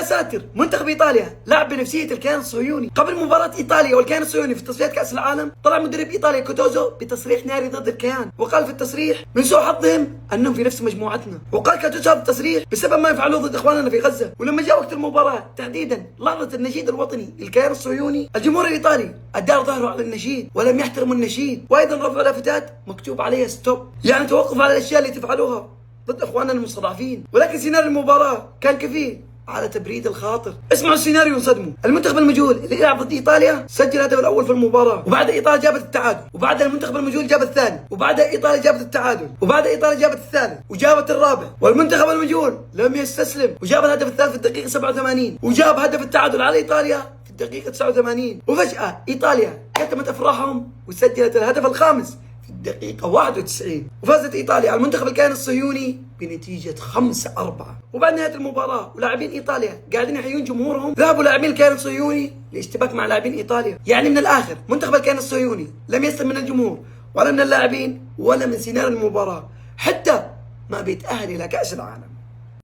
ويا ساتر، منتخب ايطاليا لعب بنفسيه الكيان الصهيوني. قبل مباراه ايطاليا والكيان الصهيوني في تصفيات كاس العالم، طلع مدرب ايطاليا كوتوزو بتصريح ناري ضد الكيان، وقال في التصريح: من سوء حظهم انهم في نفس مجموعتنا. وقال كوتوزو هذا التصريح بسبب ما يفعلوه ضد اخواننا في غزه. ولما جاء وقت المباراه تحديدا لحظه النشيد الوطني للكيان الصهيوني، الجمهور الايطالي ادار ظهره على النشيد ولم يحترموا النشيد، وايضا رفعوا لافتات مكتوب عليها ستوب، يعني توقف على الاشياء اللي تفعلوها ضد اخواننا المستضعفين. ولكن سيناريو المباراه كان كفيل على تبريد الخاطر. اسمعوا السيناريو وانصدموا. المنتخب المجهول اللي يلعب ضد ايطاليا سجل الهدف الاول في المباراه، وبعد ايطاليا جابت التعادل، وبعد المنتخب المجهول جاب الثاني، وبعد ايطاليا جابت التعادل، وبعد ايطاليا جابت الثالث وجابت الرابع، والمنتخب المجهول لم يستسلم وجاب الهدف الثالث في الدقيقه 87، وجاب هدف التعادل على ايطاليا في الدقيقه 89. وفجاه ايطاليا كتمت افراحهم وسجلت الهدف الخامس في الدقيقة 91، وفازت إيطاليا على المنتخب الكيان الصهيوني بنتيجة 5-4. وبعد نهاية المباراة ولاعبين إيطاليا قاعدين يحيون جمهورهم، ذهبوا لاعبين الكيان الصهيوني لاشتباك مع لاعبين إيطاليا. يعني من الآخر منتخب الكيان الصهيوني لم يسلم من الجمهور ولا من اللاعبين ولا من سيناريو المباراة، حتى ما بيتأهل إلى كأس العالم.